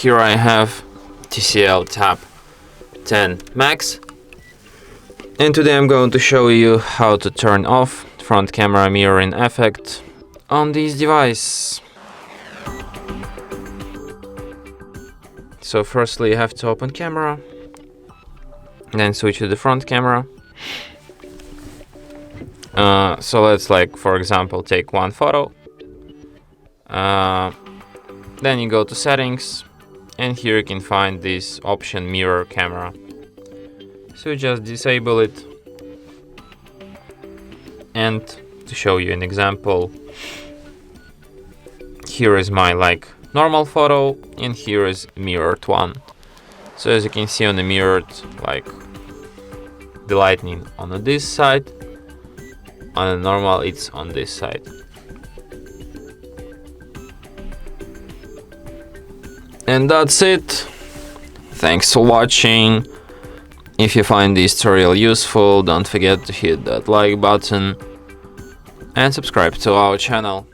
Here I have TCL Tab 10 Max, and today I'm going to show you how to turn off front camera mirroring effect on this device. So firstly you have to open camera, then switch to the front camera. So let's, like, for example, take one photo. Then you go to settings, and here you can find this option mirror camera. So just disable it. And to show you an example, here is my normal photo, and here is mirrored one. So as you can see on the mirrored, the lightning on this side, on the normal it's on this side. And that's it. Thanks for watching. If you find this tutorial useful, don't forget to hit that like button and subscribe to our channel.